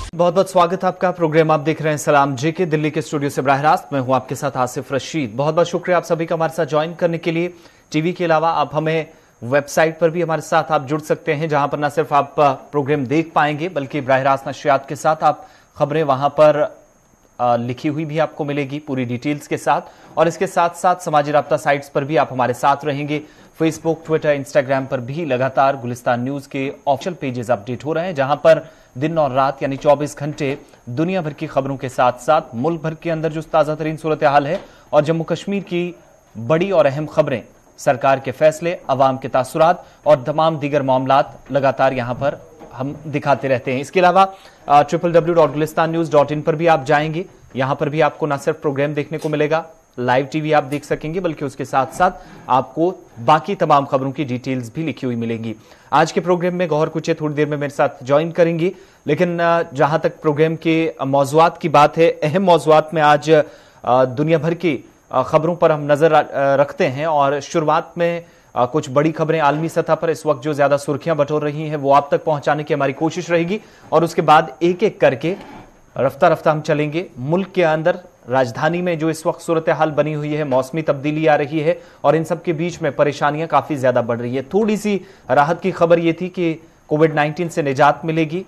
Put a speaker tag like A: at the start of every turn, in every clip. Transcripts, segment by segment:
A: बहुत बहुत स्वागत है आपका। प्रोग्राम आप देख रहे हैं सलाम जेके दिल्ली के स्टूडियो से बराह रास्त। मैं हूं आपके साथ आसिफ रशीद। बहुत बहुत शुक्रिया आप सभी का हमारे साथ ज्वाइन करने के लिए। टीवी के अलावा आप हमें वेबसाइट पर भी हमारे साथ आप जुड़ सकते हैं, जहां पर न सिर्फ आप प्रोग्राम देख पाएंगे बल्कि बराह रास्त नशियात के साथ आप खबरें वहां पर लिखी हुई भी आपको मिलेगी पूरी डिटेल्स के साथ। और इसके साथ साथ समाजी राब्ता साइट्स पर भी आप हमारे साथ रहेंगे। फेसबुक, ट्विटर, इंस्टाग्राम पर भी लगातार गुलिस्तान न्यूज के ऑफिशियल पेजेस अपडेट हो रहे हैं, जहां पर दिन और रात यानी 24 घंटे दुनिया भर की खबरों के साथ साथ मुल्क भर के अंदर जो ताजा तरीन सूरत हाल है और जम्मू कश्मीर की बड़ी और अहम खबरें, सरकार के फैसले, अवाम के तासुरात और तमाम दीगर मामलात लगातार यहां पर हम दिखाते रहते हैं। इसके अलावा www.gulistannews.in पर भी आप जाएंगे, यहां पर भी आपको न सिर्फ प्रोग्राम देखने को मिलेगा, लाइव टीवी आप देख सकेंगे, बल्कि उसके साथ साथ आपको बाकी तमाम खबरों की डिटेल्स भी लिखी हुई मिलेंगी। आज के प्रोग्राम में गौहर कुछ थोड़ी देर में मेरे साथ ज्वाइन करेंगी, लेकिन जहां तक प्रोग्राम के मौजुआत की बात है, अहम मौजुआत में आज दुनिया भर की खबरों पर हम नजर रखते हैं। और शुरुआत में कुछ बड़ी खबरें आलमी सतह पर इस वक्त जो ज्यादा सुर्खियां बटोर रही हैं वो आप तक पहुंचाने की हमारी कोशिश रहेगी, और उसके बाद एक एक करके रफ्ता रफ्ता हम चलेंगे। मुल्क के अंदर राजधानी में जो इस वक्त सूरत हाल बनी हुई है, मौसमी तब्दीली आ रही है और इन सब के बीच में परेशानियां काफी ज्यादा बढ़ रही है। थोड़ी सी राहत की खबर यह थी कि कोविड-19 से निजात मिलेगी,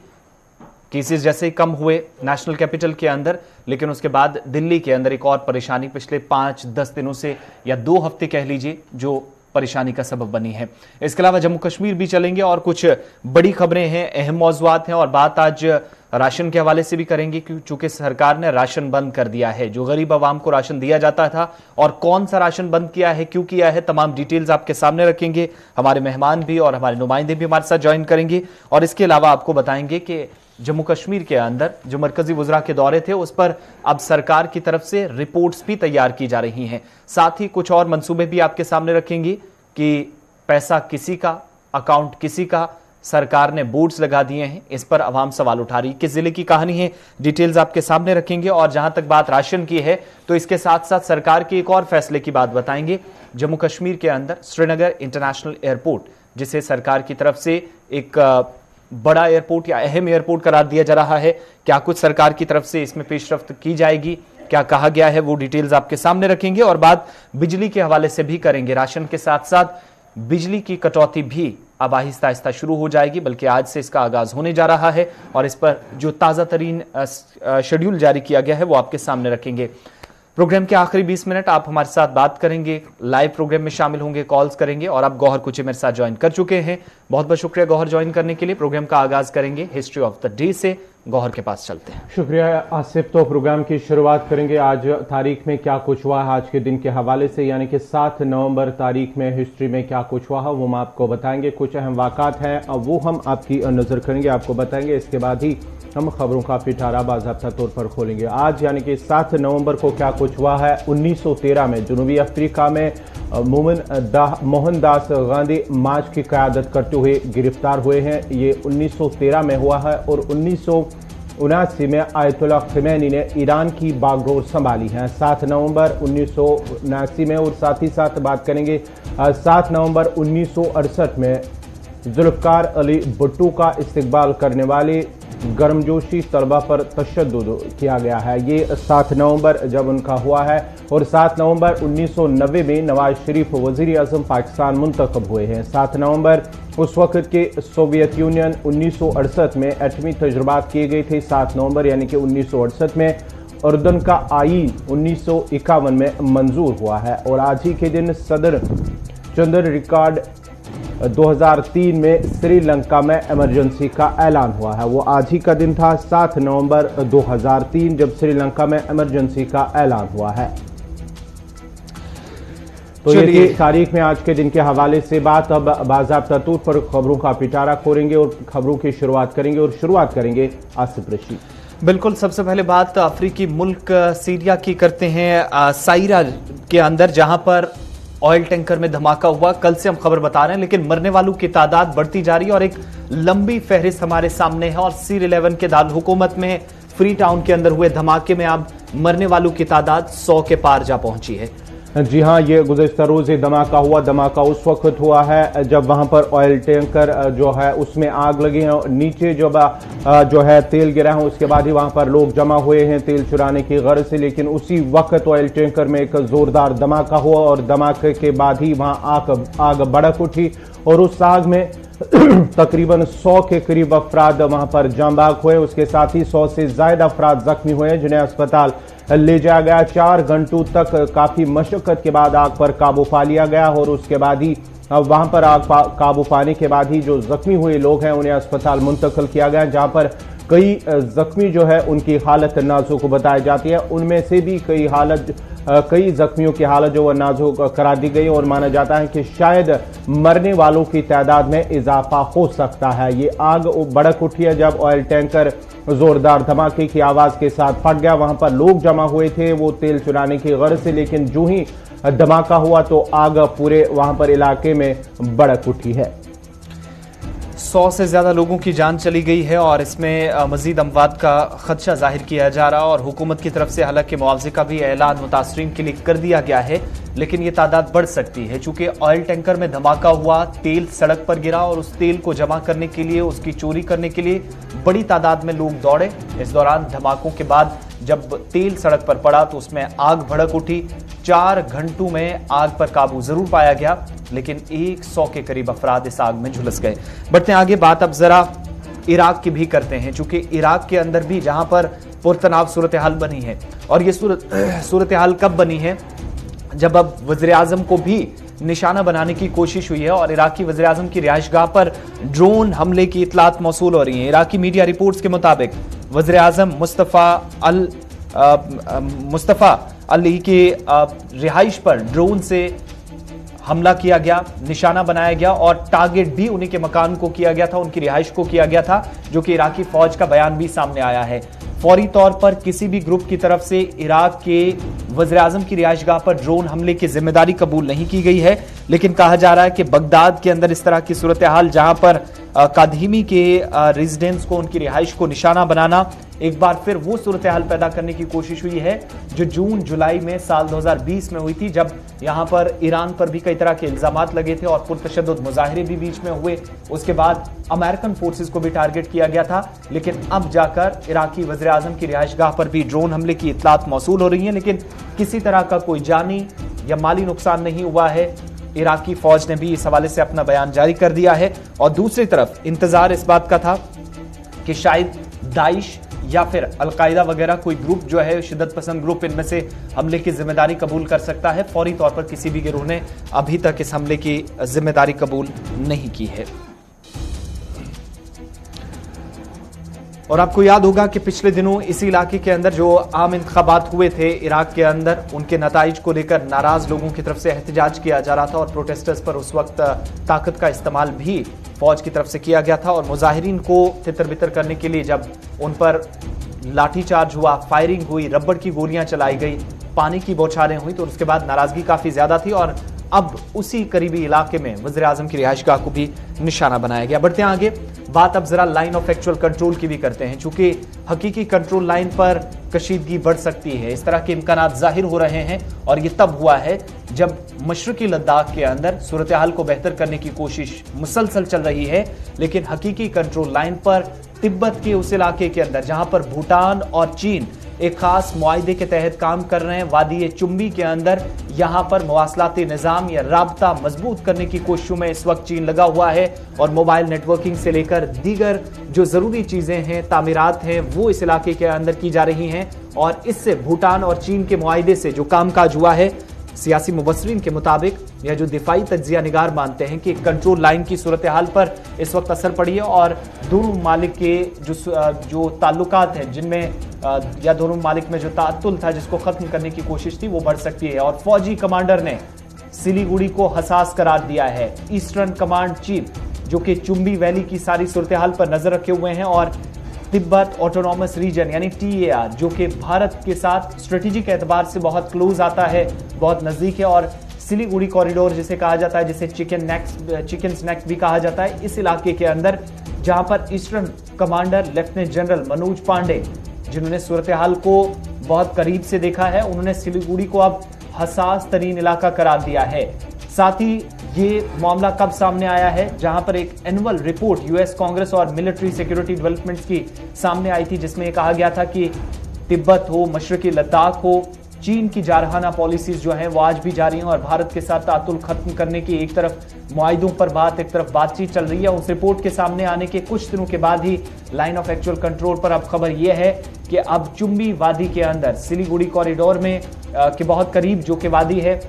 A: केसेस जैसे कम हुए नेशनल कैपिटल के अंदर, लेकिन उसके बाद दिल्ली के अंदर एक और परेशानी पिछले 5-10 दिनों से या 2 हफ्ते कह लीजिए जो परेशानी का सबब बनी है। इसके अलावा जम्मू कश्मीर भी चलेंगे और कुछ बड़ी खबरें हैं, अहम मौजुआत हैं, और बात आज राशन के हवाले से भी करेंगे, क्योंकि सरकार ने राशन बंद कर दिया है। जो गरीब आवाम को राशन दिया जाता था और कौन सा राशन बंद किया है, क्यों किया है, तमाम डिटेल्स आपके सामने रखेंगे। हमारे मेहमान भी और हमारे नुमाइंदे भी हमारे साथ ज्वाइन करेंगे। और इसके अलावा आपको बताएंगे कि जम्मू कश्मीर के अंदर जो मरकजी वुज़रा के दौरे थे उस पर अब सरकार की तरफ से रिपोर्ट्स भी तैयार की जा रही हैं। साथ ही कुछ और मंसूबे भी आपके सामने रखेंगे कि पैसा किसी का, अकाउंट किसी का, सरकार ने बोर्ड्स लगा दिए हैं, इस पर अवाम सवाल उठा रही। किस जिले की कहानी है, डिटेल्स आपके सामने रखेंगे। और जहां तक बात राशन की है तो इसके साथ साथ सरकार के एक और फैसले की बात बताएंगे। जम्मू कश्मीर के अंदर श्रीनगर इंटरनेशनल एयरपोर्ट, जिसे सरकार की तरफ से एक बड़ा एयरपोर्ट या अहम एयरपोर्ट करार दिया जा रहा है, क्या कुछ सरकार की तरफ से इसमें पेशरफ्त की जाएगी, क्या कहा गया है, वो डिटेल्स आपके सामने रखेंगे। और बात बिजली के हवाले से भी करेंगे। राशन के साथ साथ बिजली की कटौती भी अब आहिस्ता आहिस्ता शुरू हो जाएगी, बल्कि आज से इसका आगाज होने जा रहा है, और इस पर जो ताजा तरीन शेड्यूल जारी किया गया है वो आपके सामने रखेंगे। प्रोग्राम के आखिरी 20 मिनट आप हमारे साथ बात करेंगे, लाइव प्रोग्राम में शामिल होंगे, कॉल्स करेंगे। और अब गौहर कुछ मेरे साथ ज्वाइन कर चुके हैं, बहुत बहुत शुक्रिया गौहर ज्वाइन करने के लिए। प्रोग्राम का आगाज करेंगे हिस्ट्री ऑफ द डे से। गौहर के पास चलते हैं।
B: शुक्रिया आसिफ। तो प्रोग्राम की शुरुआत करेंगे आज तारीख में क्या कुछ हुआ है आज के दिन के हवाले से, यानी कि 7 नवंबर तारीख में हिस्ट्री में क्या कुछ हुआ है वो हम आपको बताएंगे। कुछ अहम वाक़ात हैं वो हम आपकी नज़र करेंगे, आपको बताएंगे। इसके बाद ही हम खबरों का पिटारा बाज़ाब्ता तौर पर खोलेंगे। आज यानी कि 7 नवंबर को क्या कुछ हुआ है। 1913 में जनूबी अफ्रीका में मोहनदास गांधी मार्च की क़यादत करते हुए गिरफ्तार हुए हैं। ये 1913 में हुआ है। और 1979 में आयतुल्लाह ख़मैनी ने ईरान की बागडोर संभाली है। 7 नवंबर 1979 में। और साथ ही साथ बात करेंगे 7 नवंबर 1968 में जुल्फ़िकार अली भुट्टो का इस्तकबाल करने वाले गर्मजोशी तलबा पर तशद्दुद किया गया है। ये 7 नवंबर जब उनका हुआ है। और 7 नवंबर 1990 में नवाज शरीफ वज़ीर आज़म पाकिस्तान मुंतखब हुए हैं। 7 नवंबर उस वक्त के सोवियत यूनियन 1968 में एटमी तजुर्बात किए गए थे। 7 नवंबर यानी कि 1968 में उर्दन का आईन 1951 में मंजूर हुआ है। और आज ही के दिन सदर चंद्र रिकॉर्ड 2003 में श्रीलंका में इमरजेंसी का ऐलान हुआ है। वो आज ही का दिन था 7 नवंबर 2003 जब श्रीलंका में इमरजेंसी का ऐलान हुआ है। तो ये तारीख में आज के दिन के हवाले से बात। अब बाज़ाब्ता तौर पर खबरों का पिटारा खोलेंगे और खबरों की शुरुआत करेंगे। और शुरुआत करेंगे आसिफ रशीद।
A: बिल्कुल, सबसे पहले बात अफ्रीकी मुल्क सीरिया की करते हैं। साइरा के अंदर जहां पर ऑयल टैंकर में धमाका हुआ, कल से हम खबर बता रहे हैं, लेकिन मरने वालों की तादाद बढ़ती जा रही है और एक लंबी फहरिस्त हमारे सामने है। और CR-11 के दारुल हुकूमत में फ्री टाउन के अंदर हुए धमाके में अब मरने वालों की तादाद 100 के पार जा पहुंची है।
B: जी हाँ, ये गुज़िश्ता रोज़ धमाका हुआ। धमाका उस वक्त हुआ है जब वहां पर ऑयल टैंकर जो है उसमें आग लगी है। नीचे जो है तेल गिरा है, उसके बाद ही वहां पर लोग जमा हुए हैं तेल चुराने की गर्ज से। लेकिन उसी वक्त ऑयल टैंकर में एक जोरदार धमाका हुआ और धमाके के बाद ही वहां आग भड़क उठी और उस आग में तकरीबन 100 के करीब अफराद वहां पर जाम बाग हुए। उसके साथ ही 100 से ज्यादा अफराद जख्मी हुए जिन्हें अस्पताल ले जाया गया। 4 घंटों तक काफी मशक्कत के बाद आग पर काबू पा लिया गया और उसके बाद ही वहां पर आग काबू पाने के बाद ही जो जख्मी हुए लोग हैं उन्हें अस्पताल मुंतकिल किया गया, जहां पर कई जख्मी जो है उनकी हालत नाजुक बताई जाती है। उनमें से भी कई जख्मियों की हालत जो है नाजुक करार दी गई और माना जाता है कि शायद मरने वालों की तादाद में इजाफा हो सकता है। ये आग भड़क उठी है जब ऑयल टैंकर जोरदार धमाके की आवाज के साथ फट गया। वहां पर लोग जमा हुए थे वो तेल चुराने की गर्ज से, लेकिन जो ही धमाका हुआ तो आग पूरे वहां पर इलाके में भड़क उठी है।
A: 100 से ज्यादा लोगों की जान चली गई है और इसमें मजीद अमवात का खदशा जाहिर किया जा रहा और हुकूमत की तरफ से हालांकि मुआवजे का भी ऐलान मुतासरीन के लिए कर दिया गया है, लेकिन ये तादाद बढ़ सकती है चूंकि ऑयल टैंकर में धमाका हुआ, तेल सड़क पर गिरा और उस तेल को जमा करने के लिए, उसकी चोरी करने के लिए बड़ी तादाद में लोग दौड़े। इस दौरान धमाकों के बाद जब तेल सड़क पर पड़ा तो उसमें आग भड़क उठी। 4 घंटों में आग पर काबू जरूर पाया गया, लेकिन 100 के करीब अफराद इस आग में झुलस गए। बढ़ते हैं आगे, बात अब जरा इराक की भी करते हैं, चूंकि इराक के अंदर भी जहां पर पुरतनाव सूरत हाल बनी है और ये सूरत हाल कब बनी है जब अब वज़ीर आज़म को भी निशाना बनाने की कोशिश हुई है और इराकी वज़ीर आज़म की रिहाइशगाह पर ड्रोन हमले की इतलात मौसूल हो रही है। इराकी मीडिया रिपोर्ट्स के मुताबिक वज़ीर आज़म मुस्तफ़ा अली की रिहाइश पर ड्रोन से हमला किया गया, निशाना बनाया गया और टारगेट भी उन्हीं के मकान को किया गया था, उनकी रिहाइश को किया गया था, जो कि इराकी फौज का बयान भी सामने आया है। फौरी तौर पर किसी भी ग्रुप की तरफ से इराक के वज़ीर आज़म की रिहाइशगाह पर ड्रोन हमले की जिम्मेदारी कबूल नहीं की गई है, लेकिन कहा जा रहा है कि बगदाद के अंदर इस तरह की सूरत हाल जहां पर कादहिमी के रेजिडेंट्स को, उनकी रिहाइश को निशाना बनाना एक बार फिर वो सूरत हाल पैदा करने की कोशिश हुई है जो जून जुलाई में साल 2020 में हुई थी, जब यहां पर ईरान पर भी कई तरह के इल्जामात लगे थे और पुरतशद्दुद मुजाहिरे भी बीच में हुए। उसके बाद अमेरिकन फोर्सेस को भी टारगेट किया गया था, लेकिन अब जाकर इराकी वज़ीर आज़म की रिहाइशगाह पर भी ड्रोन हमले की इतलात मौसूल हो रही है, लेकिन किसी तरह का कोई जानी या माली नुकसान नहीं हुआ है। इराकी फौज ने भी इस हवाले से अपना बयान जारी कर दिया है और दूसरी तरफ इंतजार इस बात का था कि शायद दाइश या फिर अलकायदा वगैरह कोई ग्रुप जो है, शिद्दत पसंद ग्रुप, इनमें से हमले की जिम्मेदारी कबूल कर सकता है। फौरी तौर पर किसी भी गिरोह ने अभी तक इस हमले की जिम्मेदारी कबूल नहीं की है। और आपको याद होगा कि पिछले दिनों इसी इलाके के अंदर जो आम इंतखाबात हुए थे इराक के अंदर, उनके नताइज को लेकर नाराज लोगों की तरफ से एहतजाज किया जा रहा था और प्रोटेस्टर्स पर उस वक्त ताकत का इस्तेमाल भी फौज की तरफ से किया गया था और मुजाहिरीन को तितर बितर करने के लिए जब उन पर लाठीचार्ज हुआ, फायरिंग हुई, रबड़ की गोलियां चलाई गई, पानी की बौछारें हुई, तो उसके बाद नाराजगी काफी ज्यादा थी और अब उसी करीबी इलाके में वज़ीर आज़म की रिहाइशगाह को भी निशाना बनाया गया। बढ़ते हैं आगे, बात अब जरा लाइन ऑफ एक्चुअल कंट्रोल की भी करते हैं, चूंकि हकीकी कंट्रोल लाइन पर कशीदगी बढ़ सकती है। इस तरह के इम्कानात जाहिर हो रहे हैं और ये तब हुआ है जब मशरकी लद्दाख के अंदर सूरत हाल को बेहतर करने की कोशिश मुसलसल चल रही है, लेकिन हकीकी कंट्रोल लाइन पर तिब्बत के उस इलाके के अंदर जहां पर भूटान और चीन एक खास मुआहदे के तहत काम कर रहे हैं, वादी चुम्बी के अंदर यहां पर मवासलाती निजाम या राबता मजबूत करने की कोशिशों में इस वक्त चीन लगा हुआ है और मोबाइल नेटवर्किंग से लेकर दीगर जो जरूरी चीजें हैं, तामीरात हैं, वो इस इलाके के अंदर की जा रही हैं और इससे भूटान और चीन के मुआहदे से जो कामकाज हुआ है, सियासी मुबस्सरीन के मुताबिक या जो दिफाई तज्जिया निगार मानते हैं कि कंट्रोल लाइन की सूरत हाल पर इस वक्त असर पड़ी है और दोनों ममालिक के जो ताल्लुकात हैं, जिनमें या दोनों ममालिक में जो ताअत्तुल था जिसको खत्म करने की कोशिश थी, वो बढ़ सकती है। और फौजी कमांडर ने सिलीगुड़ी को हसास करार दिया है। ईस्टर्न कमांड चीफ जो कि चुम्बी वैली की सारी सूरत हाल पर नजर रखे हुए हैं और तिब्बत ऑटोनॉमस रीजन यानी TAR जो कि भारत के साथ स्ट्रेटेजिक एतबार से बहुत क्लोज आता है, बहुत नजदीक है, और सिलीगुड़ी कॉरिडोर जिसे कहा जाता है, जिसे चिकन स्नैक भी कहा जाता है, इस इलाके के अंदर जहां पर eastern commander lieutenant general Manoj Pandey, जिन्होंने सूरत हाल को बहुत करीब से देखा है, उन्होंने सिलीगुड़ी को अब हसास तरीन इलाका करार दिया है। साथ ही ये मामला कब सामने आया है, जहां पर एक एनुअल रिपोर्ट यूएस कांग्रेस और मिलिट्री सिक्योरिटी डेवलपमेंट्स की सामने आई थी, जिसमें यह कहा गया था कि तिब्बत हो, मशरकी लद्दाख हो, चीन की जारहाना पॉलिसीज जो हैं वो आज भी जारी हैं और भारत के साथ तातुल खत्म करने की एक तरफ मुआहिदों पर बात, एक तरफ बातचीत चल रही है। उस रिपोर्ट के सामने आने के कुछ दिनों के बाद ही लाइन ऑफ एक्चुअल कंट्रोल पर अब खबर यह है कि अब चुम्बी वादी के अंदर सिलीगुड़ी कॉरिडोर में के बहुत करीब जो कि वादी है,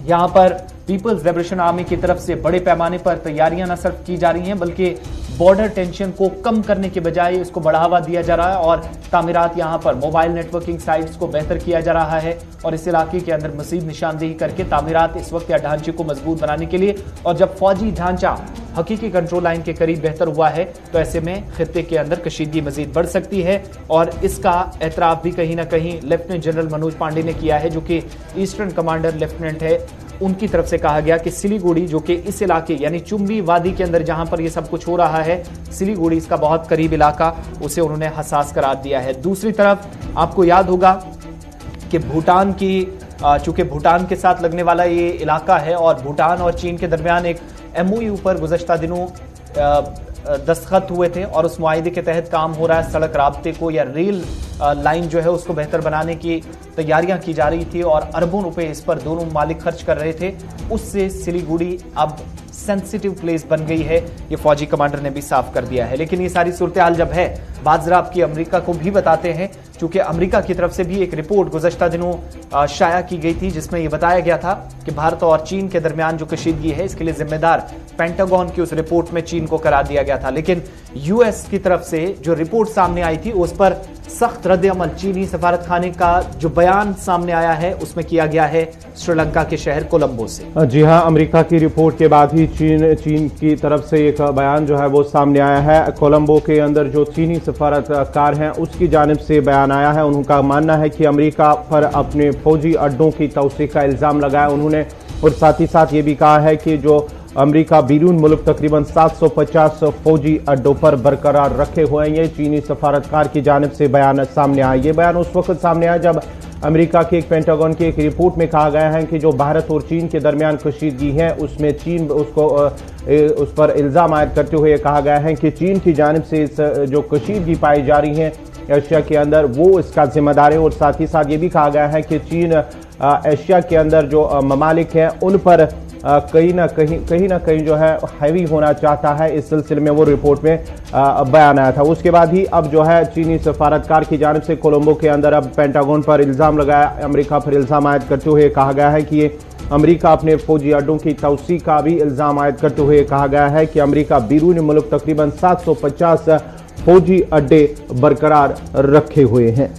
A: यहां पर पीपल्स लिबरेशन आर्मी की तरफ से बड़े पैमाने पर तैयारियां न सिर्फ की जा रही हैं बल्कि बॉर्डर टेंशन को कम करने के बजाय इसको बढ़ावा दिया जा रहा है और तामीरात यहां पर मोबाइल नेटवर्किंग साइट्स को बेहतर किया जा रहा है और इस इलाके के अंदर मजीद निशानदेही करके तामीरात इस वक्त या ढांचे को मजबूत बनाने के लिए, और जब फौजी ढांचा हकीकी कंट्रोल लाइन के करीब बेहतर हुआ है तो ऐसे में खित्ते के अंदर कशीदगी मजीद बढ़ सकती है। और इसका एतराफ भी कहीं ना कहीं लेफ्टिनेंट जनरल मनोज पांडे ने किया है, जो कि ईस्टर्न कमांडर लेफ्टिनेंट है। उनकी तरफ से कहा गया कि सिलीगुड़ी जो कि इस इलाके यानी चुम्बी वादी के अंदर जहां पर यह सब कुछ हो रहा है, सिलीगुड़ी इसका बहुत करीब इलाका, उसे उन्होंने हसास करार दिया है। दूसरी तरफ आपको याद होगा कि भूटान की चूंकि भूटान के साथ लगने वाला ये इलाका है और भूटान और चीन के दरमियान एक एमओयू पर गुज़श्ता दिनों दस्तखत हुए थे और उस मुआहिदे के तहत काम हो रहा है। सड़क राब्ते को या रेल लाइन जो है उसको बेहतर बनाने की तैयारियां की जा रही थी और अरबों रुपए इस पर दोनों मालिक खर्च कर रहे थे। उससे सिलीगुड़ी अब सेंसिटिव प्लेस बन गई है, ये फौजी कमांडर ने भी साफ कर दिया है। लेकिन ये सारी सूरत हाल जब है, बात जरा आपकी अमेरिका को भी बताते हैं, क्योंकि अमेरिका की तरफ से भी एक रिपोर्ट गुज़श्ता दिनों शाया की गई थी जिसमें यह बताया गया था कि भारत और चीन के दरमियान जो कशीदगी है इसके लिए जिम्मेदार पेंटागन की उस रिपोर्ट में चीन को करार दिया गया था। लेकिन यूएस की तरफ से जो रिपोर्ट सामने आई थी उस पर सख्त रद्द-ए-अमल चीनी सफारत खाने का जो बयान सामने आया है उसमें किया गया है श्रीलंका के शहर कोलंबो से।
B: जी हां, अमेरिका की रिपोर्ट के बाद ही चीन की तरफ से एक बयान जो है वो सामने आया है। कोलंबो के अंदर जो चीनी सफारतकार हैं उसकी जानिब से बयान आया है। उनका मानना है कि अमेरिका पर अपने फौजी अड्डों की तौसीक़ का इल्जाम लगाया उन्होंने, और साथ ही साथ ये भी कहा है कि जो अमेरिका बैरून मुल्क तकरीबन 750 फौजी अड्डों पर बरकरार रखे हुए हैं। ये चीनी सफारतकार की जानिब से बयान सामने आया। ये बयान उस वक्त सामने आया जब अमेरिका के एक पेंटागन की एक रिपोर्ट में कहा गया है कि जो भारत और चीन के दरमियान कशीदगी है उसमें चीन उस पर इल्ज़ाम आयद करते हुए कहा गया है कि चीन की जानिब से जो कशीदगी पाई जा रही है एशिया के अंदर वो इसका जिम्मेदार है। और साथ ही साथ ये भी कहा गया है कि चीन एशिया के अंदर जो ममालिक हैं उन पर कहीं ना कहीं जो है हैवी होना चाहता है। इस सिलसिले में वो रिपोर्ट में बयान आया था। उसके बाद ही अब जो है चीनी सफारतकार की जानिब से कोलंबो के अंदर अब पेंटागन पर इल्ज़ाम लगाया, अमेरिका पर इल्ज़ाम आयद करते हुए कहा गया है कि ये अमेरिका अपने फौजी अड्डों की तौसीक़ का भी इल्ज़ाम आयद करते हुए कहा गया है कि अमेरिका बैरून मुल्क तकरीबन 750 फौजी अड्डे बरकरार रखे हुए हैं।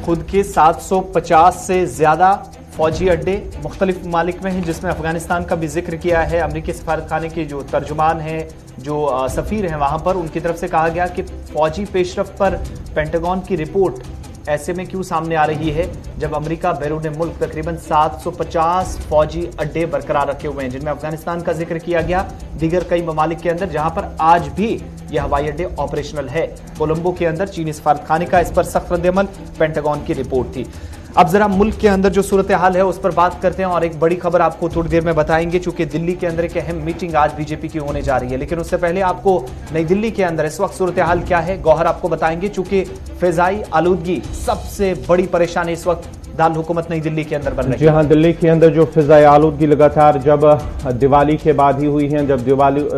A: खुद के 750 से ज्यादा फौजी अड्डे मुख्तलिफ ममालिक में हैं, जिसमें अफगानिस्तान का भी जिक्र किया है। अमेरिकी सफारतखाने के जो तर्जुमान हैं, जो सफ़ीर हैं वहां पर, उनकी तरफ से कहा गया कि फौजी पेशरफ पर पेंटागन की रिपोर्ट ऐसे में क्यों सामने आ रही है जब अमेरिका बैरून मुल्क तकरीबन 750 फौजी अड्डे बरकरार रखे हुए हैं, जिनमें अफगानिस्तान का जिक्र किया गया, दीगर कई ममालिक के अंदर जहां पर आज भी यह हवाई अड्डे ऑपरेशनल है। कोलंबो के अंदर चीनी सफारतखाने का इस पर सख्त रद्द-ए-अमल पेंटागन की रिपोर्ट थी। अब जरा मुल्क के अंदर जो सूरत हाल है उस पर बात करते हैं और एक बड़ी खबर आपको थोड़ी देर में बताएंगे, चूंकि दिल्ली के अंदर एक अहम मीटिंग आज बीजेपी की होने जा रही है। लेकिन उससे पहले आपको नई दिल्ली के अंदर इस वक्त सूरत हाल क्या है गौहर आपको बताएंगे, चूंकि फिजाई आलूदगी सबसे बड़ी परेशानी इस वक्त दारुल हुकूमत नई दिल्ली के अंदर बन रही है।
B: जी हाँ, दिल्ली के अंदर जो फिजाई आलूदगी लगातार जब दिवाली के बाद ही हुई है, जब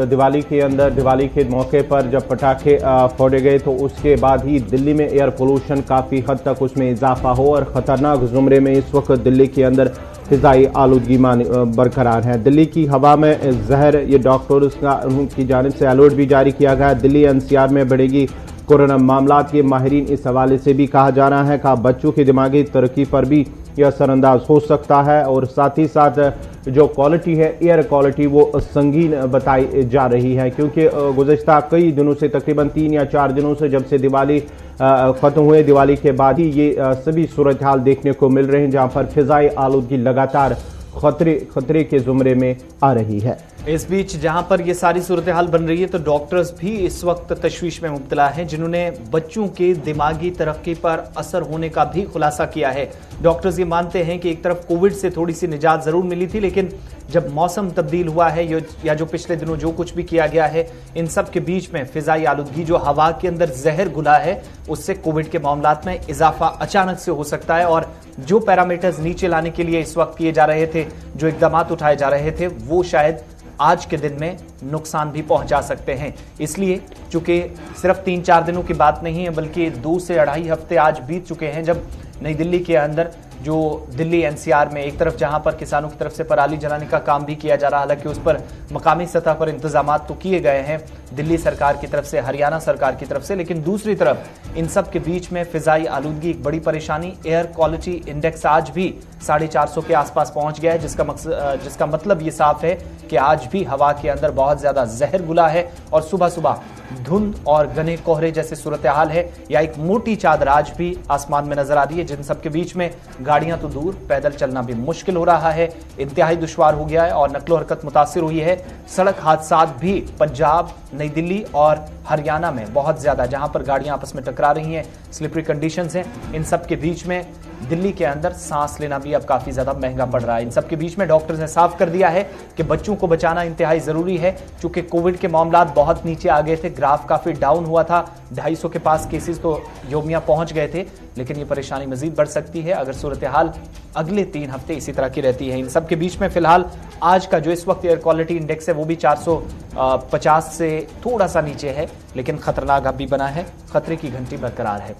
B: दिवाली के अंदर दिवाली के मौके पर जब पटाखे फोड़े गए तो उसके बाद ही दिल्ली में एयर पोल्यूशन काफ़ी हद तक उसमें इजाफा हो और ख़तरनाक ज़ुमरे में इस वक्त दिल्ली के अंदर फिजाई आलूदगी बरकरार है। दिल्ली की हवा में जहर, ये डॉक्टर्स की जानिब से अलर्ट भी जारी किया गया। दिल्ली एनसीआर में बढ़ेगी कोरोना मामलात के माहिरीन इस हवाले से भी कहा जा रहा है कि बच्चों की दिमागी तरक्की पर भी यह असरअंदाज हो सकता है और साथ ही साथ जो क्वालिटी है एयर क्वालिटी वो संगीन बताई जा रही है, क्योंकि गुज़श्ता कई दिनों से तकरीबन 3 या 4 दिनों से जब से दिवाली ख़त्म हुए, दिवाली के बाद ही ये सभी सूरत हाल देखने को मिल रहे हैं जहाँ पर फिजाई आलूदगी लगातार खतरे के जुमरे में आ रही है।
A: इस बीच जहां पर ये सारी सूरत हाल बन रही है तो डॉक्टर्स भी इस वक्त तशवीश में मुब्तला हैं, जिन्होंने बच्चों के दिमागी तरक्की पर असर होने का भी खुलासा किया है। डॉक्टर्स ये मानते हैं कि एक तरफ कोविड से थोड़ी सी निजात जरूर मिली थी, लेकिन जब मौसम तब्दील हुआ है या जो पिछले दिनों जो कुछ भी किया गया है, इन सब के बीच में फिजाई आलूदगी, जो हवा के अंदर जहर घुला है, उससे कोविड के मामलात में इजाफा अचानक से हो सकता है। और जो पैरामीटर्स नीचे लाने के लिए इस वक्त किए जा रहे थे, जो इकदाम उठाए जा रहे थे, वो शायद आज के दिन में नुकसान भी पहुंचा सकते हैं। इसलिए चूंकि सिर्फ 3-4 दिनों की बात नहीं है, बल्कि 2 से 2.5 हफ्ते आज बीत चुके हैं जब नई दिल्ली के अंदर, जो दिल्ली एनसीआर में एक तरफ जहां पर किसानों की तरफ से पराली जलाने का काम भी किया जा रहा है, हालांकि उस पर मकामी सतह पर इंतजाम तो किए गए हैं दिल्ली सरकार की तरफ से, हरियाणा सरकार की तरफ से, लेकिन दूसरी तरफ इन सब के बीच में फिजाई आलूदगी एक बड़ी परेशानी। एयर क्वालिटी इंडेक्स आज भी 450 के आसपास पहुंच गया है, जिसका मतलब ये साफ है कि आज भी हवा के अंदर बहुत ज्यादा जहर घुला है और सुबह सुबह धुंध और घने कोहरे जैसे सूरत हाल है, या एक मोटी चादर आज भी आसमान में नजर आ रही है, जिन सब के बीच में गाड़ियां तो दूर, पैदल चलना भी मुश्किल हो रहा है, इंतहाई दुश्वार हो गया है और नकलो हरकत मुतासिर हुई है। सड़क हादसा भी पंजाब, नई दिल्ली और हरियाणा में बहुत ज्यादा, जहां पर गाड़ियां आपस में टकरा रही हैं, स्लिपरी कंडीशंस हैं, इन सब के बीच में दिल्ली के अंदर सांस लेना भी अब काफी ज्यादा महंगा पड़ रहा है। इन सब के बीच में डॉक्टर्स ने साफ कर दिया है कि बच्चों को बचाना इंतहाई जरूरी है, क्योंकि कोविड के मामलात बहुत नीचे आ गए थे, ग्राफ काफी डाउन हुआ था, 250 के पास केसेस तो योमिया पहुंच गए थे, लेकिन ये परेशानी मजीद बढ़ सकती है अगर सूरत हाल अगले 3 हफ्ते इसी तरह की रहती है। इन सब के बीच में फिलहाल आज का जो इस वक्त एयर क्वालिटी इंडेक्स है वो भी 450 से थोड़ा सा नीचे है, लेकिन खतरनाक अब भी बना है, खतरे की घंटी बरकरार है।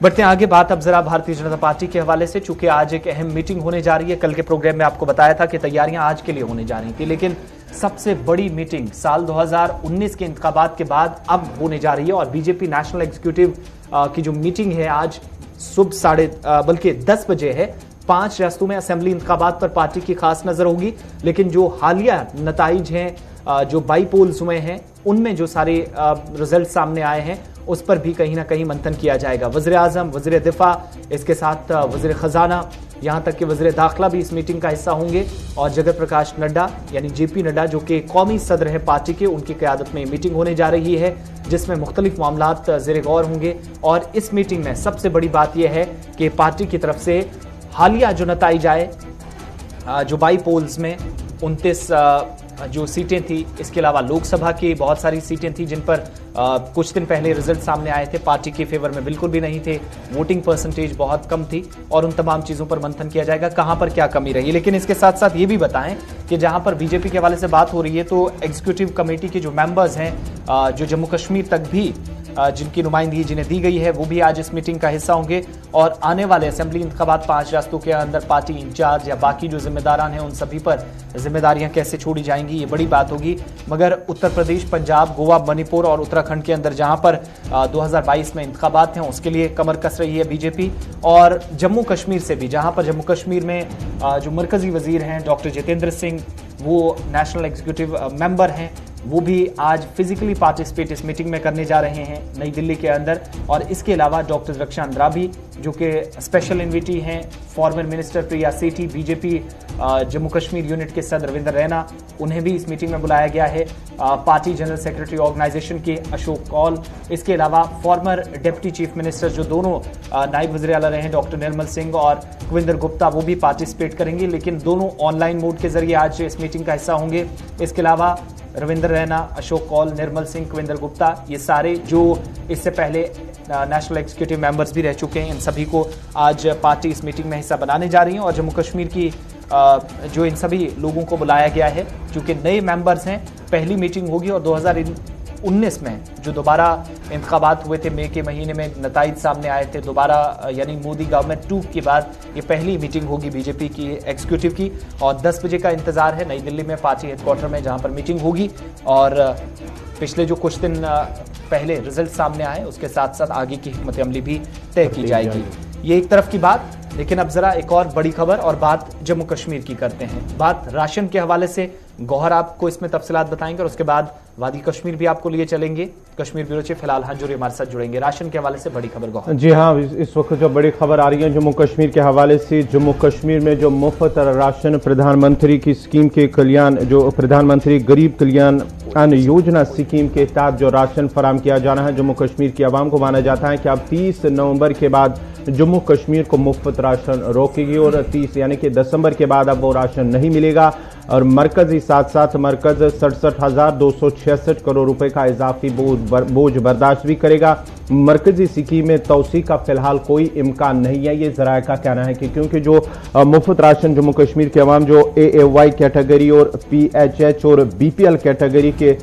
A: बढ़ते हैं आगे, बात अब जरा भारतीय जनता पार्टी के हवाले से, चूंकि आज एक अहम मीटिंग होने जा रही है। कल के प्रोग्राम में आपको बताया था कि तैयारियां आज के लिए होने जा रही थी, लेकिन सबसे बड़ी मीटिंग साल 2019 के इंतखाबात के बाद अब होने जा रही है और बीजेपी नेशनल एग्जीक्यूटिव की जो मीटिंग है आज सुबह बल्कि 10 बजे है। 5 रियासतों में असेंबली इंतखाबात पर पार्टी की खास नजर होगी, लेकिन जो हालिया नताइज हैं, जो बाई पोल्स हुए हैं, उनमें जो सारे रिजल्ट सामने आए हैं उस पर भी कहीं ना कहीं मंथन किया जाएगा। वज़ीर आज़म, वज़ीर दिफा, इसके साथ वज़ीर खजाना, यहां तक कि वज़ीर दाखिला भी इस मीटिंग का हिस्सा होंगे और जगत प्रकाश नड्डा यानी जेपी नड्डा, जो कि कौमी सदर है पार्टी के, उनकी क़यादत में मीटिंग होने जा रही है, जिसमें मुख्तलिफ मामलात ज़ेर गौर होंगे। और इस मीटिंग में सबसे बड़ी बात यह है कि पार्टी की तरफ से हालिया जो नताइज आए, जो बाई पोल्स में 29 जो सीटें थी, इसके अलावा लोकसभा की बहुत सारी सीटें थी जिन पर कुछ दिन पहले रिजल्ट सामने आए थे, पार्टी के फेवर में बिल्कुल भी नहीं थे, वोटिंग परसेंटेज बहुत कम थी, और उन तमाम चीजों पर मंथन किया जाएगा, कहां पर क्या कमी रही। लेकिन इसके साथ साथ ये भी बताएं कि जहां पर बीजेपी के हवाले से बात हो रही है, तो एग्जीक्यूटिव कमेटी के जो मेंबर्स हैं, जो जम्मू कश्मीर तक भी जिनकी नुमाइंदगी जिन्हें दी गई है, वो भी आज इस मीटिंग का हिस्सा होंगे। और आने वाले असेंबली इंतखाबात 5 रियासतों के अंदर पार्टी इंचार्ज या बाकी जो जिम्मेदारान हैं, उन सभी पर जिम्मेदारियां कैसे छोड़ी जाएंगी, ये बड़ी बात होगी। मगर उत्तर प्रदेश, पंजाब, गोवा, मणिपुर और उत्तराखंड के अंदर जहां पर 2022 में इंतखाबात हैं, उसके लिए कमर कस रही है बीजेपी। और जम्मू कश्मीर से भी, जहां पर जम्मू कश्मीर में जो मरकजी वजीर हैं डॉक्टर जितेंद्र सिंह, वो नेशनल एग्जीक्यूटिव मेंबर हैं, वो भी आज फिजिकली पार्टिसिपेट इस मीटिंग में करने जा रहे हैं नई दिल्ली के अंदर। और इसके अलावा डॉक्टर रक्षा अंद्राबी, जो कि स्पेशल इन्विटी हैं, फॉर्मर मिनिस्टर प्रिया सेठी, बीजेपी जम्मू कश्मीर यूनिट के सदर रविंदर रैना, उन्हें भी इस मीटिंग में बुलाया गया है। पार्टी जनरल सेक्रेटरी ऑर्गेनाइजेशन के अशोक कौल, इसके अलावा फॉर्मर डिप्टी चीफ मिनिस्टर जो दोनों नायब वज़ीर आला रहे हैं, डॉक्टर निर्मल सिंह और कुविंदर गुप्ता, वो भी पार्टिसिपेट करेंगे, लेकिन दोनों ऑनलाइन मोड के जरिए आज इस मीटिंग का हिस्सा होंगे। इसके अलावा रविंदर रैना, अशोक कौल, निर्मल सिंह, कुविंदर गुप्ता, ये सारे जो इससे पहले नेशनल एग्जीक्यूटिव मेंबर्स भी रह चुके हैं, इन सभी को आज पार्टी इस मीटिंग में हिस्सा बनाने जा रही है। और जम्मू कश्मीर की जो इन सभी लोगों को बुलाया गया है, चूंकि नए मेंबर्स हैं, पहली मीटिंग होगी। और 2019 में जो दोबारा इंतखाबात हुए थे, मई के महीने में नताइज सामने आए थे दोबारा, यानी मोदी गवर्नमेंट 2 के बाद ये पहली मीटिंग होगी बीजेपी की एग्जीक्यूटिव की। और 10 बजे का इंतजार है नई दिल्ली में पार्टी हेडक्वार्टर में, जहां पर मीटिंग होगी। और पिछले जो कुछ दिन पहले रिजल्ट सामने आए, उसके साथ साथ आगे की हिकमत अमली भी तय की जाएगी। ये एक तरफ की बात। लेकिन अब जरा एक और बड़ी खबर और बात जम्मू कश्मीर की करते हैं। बात राशन के हवाले से गौहर आपको इसमें तफसीलात बताएंगे और उसके बाद वादी कश्मीर भी आपको लिए चलेंगे। कश्मीर ब्यूरो चीफ फिलहाल हंजूरी हमारे साथ जुड़ेंगे। राशन के हवाले से बड़ी खबर गौहर।
B: जी हाँ, इस वक्त जो बड़ी खबर आ रही है जम्मू कश्मीर के हवाले से, जम्मू कश्मीर में जो मुफ्त राशन प्रधानमंत्री की स्कीम के कल्याण, जो प्रधानमंत्री गरीब कल्याण अन्न योजना स्कीम के तहत जो राशन फराम किया जाना है जम्मू कश्मीर की आवाम को, माना जाता है कि अब 30 नवंबर के बाद जम्मू कश्मीर को मुफ्त राशन रोकेगी और 30 यानी कि दिसंबर के बाद अब वो राशन नहीं मिलेगा। और मरकजी साथ साथ मरकज 67,266 करोड़ रुपए का इजाफी बोझ बर्दाश्त भी करेगा। मरकजी स्कीम में तौसी का फिलहाल कोई इम्कान नहीं है, ये जराये का कहना है कि क्योंकि जो मुफ्त राशन जम्मू कश्मीर के अवाम जो AAY कैटेगरी और PHH और BPL कैटेगरी के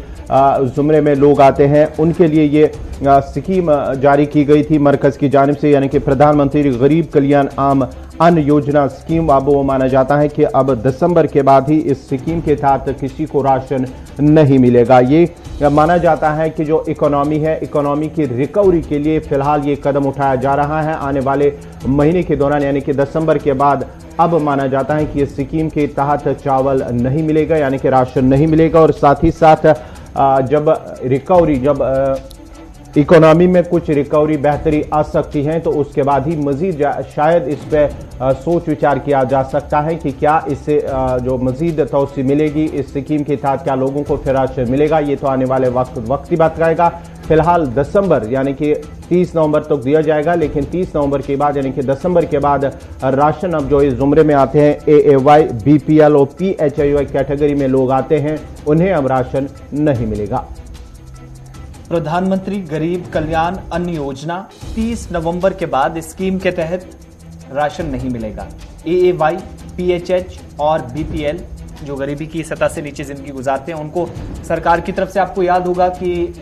B: जुमरे में लोग आते हैं, उनके लिए ये स्कीम जारी की गई थी मरकज की जानिब से, यानी कि प्रधानमंत्री गरीब कल्याण आम अन्न योजना स्कीम। अब वो माना जाता है कि अब दिसंबर के बाद ही इस स्कीम के तहत किसी को राशन नहीं मिलेगा। ये माना जाता है कि जो इकोनॉमी है, इकोनॉमी की रिकवरी के लिए फिलहाल ये कदम उठाया जा रहा है। आने वाले महीने के दौरान यानी कि दिसंबर के बाद अब माना जाता है कि इस स्कीम के तहत चावल नहीं मिलेगा, यानी कि राशन नहीं मिलेगा। और साथ ही साथ जब इकोनॉमी में कुछ रिकवरी बेहतरी आ सकती है तो उसके बाद ही मजीद शायद इस पर सोच विचार किया जा सकता है कि क्या इससे जो मजीद तौसी मिलेगी इस स्कीम के तहत, क्या लोगों को फिर राशन मिलेगा। ये तो आने वाले वक्त की बात करेगा। फिलहाल दिसंबर यानी कि 30 नवंबर तक दिया जाएगा, लेकिन 30 नवंबर के बाद यानी कि दिसंबर के बाद राशन अब जो इस जुमरे में आते हैं AAY, BPL और PHY कैटेगरी में लोग आते हैं, उन्हें अब राशन नहीं मिलेगा।
A: प्रधानमंत्री गरीब कल्याण अन्न योजना 30 नवंबर के बाद स्कीम के तहत राशन नहीं मिलेगा। AAY, PHH और BPL जो गरीबी की सतह से नीचे जिंदगी गुजारते हैं, उनको सरकार की तरफ से, आपको याद होगा कि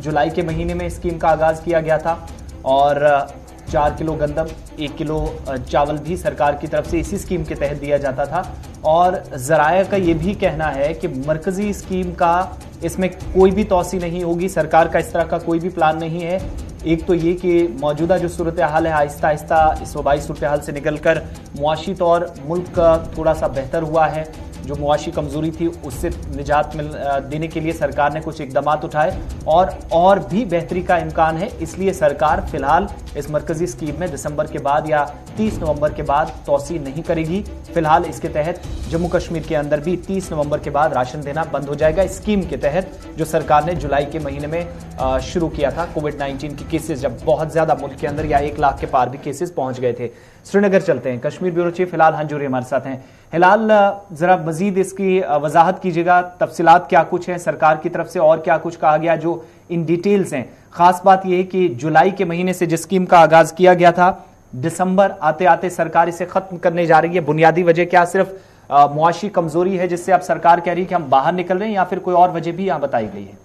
A: जुलाई के महीने में स्कीम का आगाज किया गया था और 4 किलो गंदम, 1 किलो चावल भी सरकार की तरफ से इसी स्कीम के तहत दिया जाता था। और जराया का ये भी कहना है कि मरकजी स्कीम का इसमें कोई भी तौसी नहीं होगी, सरकार का इस तरह का कोई भी प्लान नहीं है। एक तो ये कि मौजूदा जो सूरत हाल है, आहिस्ता आहिस्ता इस वबाई सूरत हाल से निकलकर मुआशी तौर मुल्क का थोड़ा सा बेहतर हुआ है। जो मुआशी कमजोरी थी उससे निजात देने के लिए सरकार ने कुछ इकदाम उठाए और भी बेहतरी का इम्कान है। इसलिए सरकार फिलहाल इस मरकजी स्कीम में दिसंबर के बाद या 30 नवंबर के बाद तौसी नहीं करेगी। फिलहाल इसके तहत जम्मू कश्मीर के अंदर भी 30 नवंबर के बाद राशन देना बंद हो जाएगा, स्कीम के तहत जो सरकार ने जुलाई के महीने में शुरू किया था। कोविड-19 के केसेस जब बहुत ज्यादा मुल्क के अंदर या 1 लाख के पार भी केसेस पहुंच गए थे। श्रीनगर चलते हैं, कश्मीर ब्यूरो चीफ हिलाल हंजूरी हमारे साथ हैं। हिलाल, जरा मजीद इसकी वजाहत कीजिएगा, तफसीलात क्या कुछ है सरकार की तरफ से और क्या कुछ कहा गया जो इन डिटेल्स हैं। खास बात यह है कि जुलाई के महीने से जिस स्कीम का आगाज किया गया था, दिसंबर आते आते सरकार इसे खत्म करने जा रही है। बुनियादी वजह क्या सिर्फ मुआशी कमजोरी है जिससे अब सरकार कह रही है कि हम बाहर निकल रहे हैं, या फिर कोई और वजह भी यहां बताई गई है?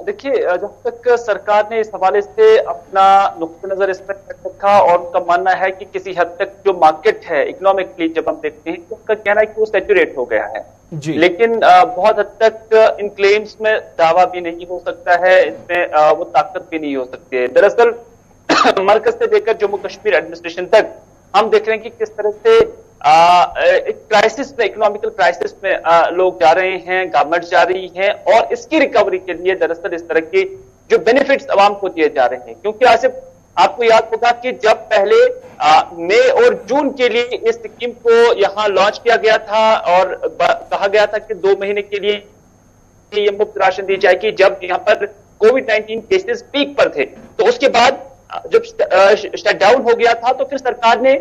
C: देखिए, जब तक सरकार ने इस हवाले से अपना नुक्ता नजर इस पर रखा और उनका मानना है कि किसी हद तक जो मार्केट है इकोनॉमिकली जब हम देखते हैं तो उनका कहना है कि वो सैचुरेट हो गया है जी। लेकिन बहुत हद तक इन क्लेम्स में दावा भी नहीं हो सकता है, इसमें वो ताकत भी नहीं हो सकती है। दरअसल मरकज से लेकर जम्मू कश्मीर एडमिनिस्ट्रेशन तक हम देख रहे हैं कि किस तरह से एक क्राइसिस में, इकोनॉमिकल क्राइसिस में लोग जा रहे हैं, गवर्नमेंट जा रही है और इसकी रिकवरी के लिए दरअसल इस तरह के जो बेनिफिट्स आवाम को दिए जा रहे हैं। क्योंकि आसिफ, आपको याद होगा कि जब पहले मई और जून के लिए इस स्कीम को यहां लॉन्च किया गया था और कहा गया था कि 2 महीने के लिए ये मुफ्त राशन दी जाएगी, जब यहां पर कोविड-19 केसेस पीक पर थे। तो उसके बाद जब शटडाउन हो गया था तो फिर सरकार ने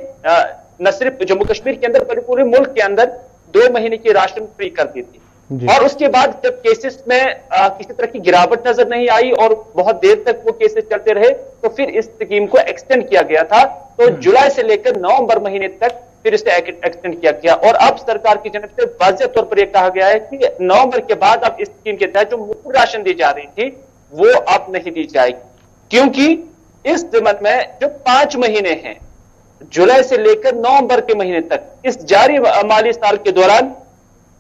C: न सिर्फ जम्मू कश्मीर के अंदर बल्कि पूरे मुल्क के अंदर 2 महीने की राशन फ्री कर दी थी। और उसके बाद जब केसेस में किसी तरह की गिरावट नजर नहीं आई और बहुत देर तक वो केसेस चलते रहे तो फिर इस स्कीम को एक्सटेंड किया गया था। तो जुलाई से लेकर नवंबर महीने तक फिर इसे एक्सटेंड किया गया और अब सरकार की जानब से वाज़ेह तौर पर यह कहा गया है कि नवंबर के बाद अब इस स्कीम के तहत जो मुफ्त राशन दी जा रही थी वो अब नहीं दी जाएगी, क्योंकि इस ज़मन में जो 5 महीने हैं, जुलाई से लेकर नवंबर के महीने तक, इस जारी माली साल के दौरान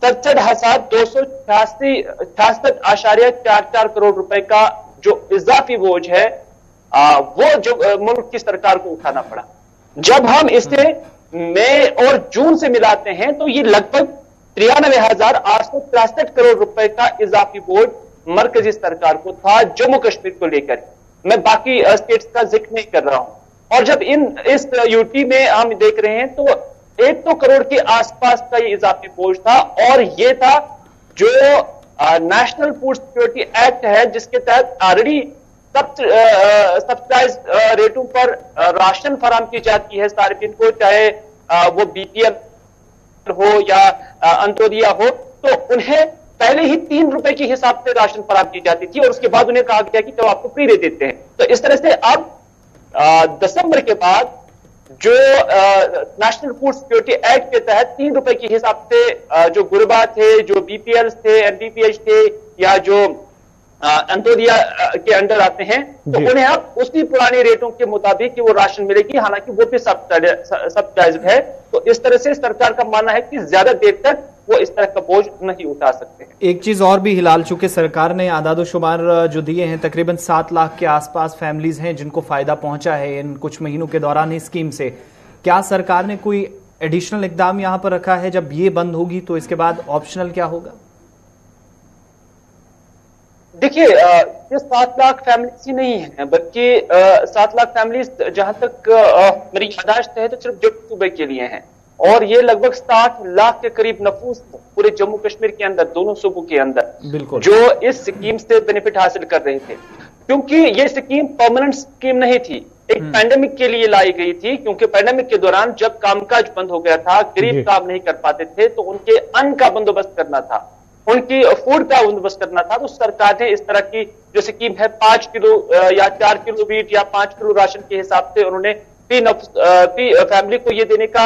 C: 67,266.44 करोड़ रुपए का जो इजाफी बोझ है वो जो मुल्क की सरकार को उठाना पड़ा। जब हम इसे मई और जून से मिलाते हैं तो ये लगभग 93,863 करोड़ रुपए का इजाफी बोझ मरकजी सरकार को था जम्मू कश्मीर को लेकर। मैं बाकी स्टेट्स का जिक्र नहीं कर रहा हूं। और जब इस यूटी में हम देख रहे हैं तो 100 करोड़ के आसपास का ये इजाफी बोझ था, और ये था जो नेशनल फूड सिक्योरिटी एक्ट है, जिसके तहत ऑलरेडी सब्सिडाइज रेटों पर राशन फराम की जाती है सार्फिन को, चाहे वो बीपीएल हो या अंत्योदय हो, तो उन्हें पहले ही 3 रुपए के हिसाब से राशन फराम की जाती थी और उसके बाद उन्हें कहा गया कि तो आपको फ्री दे देते हैं। तो इस तरह से अब दिसंबर के बाद जो नेशनल फूड सिक्योरिटी एक्ट के तहत 3 रुपए के हिसाब से जो गुरबा थे, जो बीपीएल थे, एनडीपीएच थे, या जो अंत्योदय के अंडर आते हैं, तो उन्हें अब उसी पुराने रेटों के मुताबिक कि वो राशन मिलेगी, हालांकि वो भी सब्सिडाइज्ड है। तो इस तरह से सरकार का मानना है कि ज्यादा देर तक वो इस तरह का बोझ नहीं उठा सकते हैं।
A: एक चीज और भी हिलाल, चूंकि सरकार ने आदादोशुमार जो दिए हैं, तकरीबन 7 लाख के आसपास फैमिलीज हैं जिनको फायदा पहुंचा है इन कुछ महीनों के दौरान इस स्कीम से। क्या सरकार ने कोई एडिशनल इकदाम यहां पर रखा है? जब ये बंद होगी तो इसके बाद ऑप्शनल क्या होगा?
C: देखिए, ये 7 लाख फैमिलीज ही नहीं है, बल्कि 7 लाख फैमिलीज जहां तक मेरी याददाश्त है तो सिर्फ जम्मू सूबे के लिए हैं, और ये लगभग 60 लाख के करीब नफूस पूरे जम्मू कश्मीर के अंदर, दोनों सूबों के अंदर, जो इस स्कीम से बेनिफिट हासिल कर रहे थे। क्योंकि ये स्कीम परमानेंट स्कीम नहीं थी, एक पैंडेमिक के लिए लाई गई थी, क्योंकि पैंडेमिक के दौरान जब कामकाज बंद हो गया था, गरीब काम नहीं कर पाते थे, तो उनके अन्न का बंदोबस्त करना था, उनकी फूड का बंदोबस्त करना था। तो सरकार ने इस तरह की जो स्कीम है 5 किलो या 4 किलो वीट या 5 किलो राशन के हिसाब से उन्होंने फैमिली को ये देने का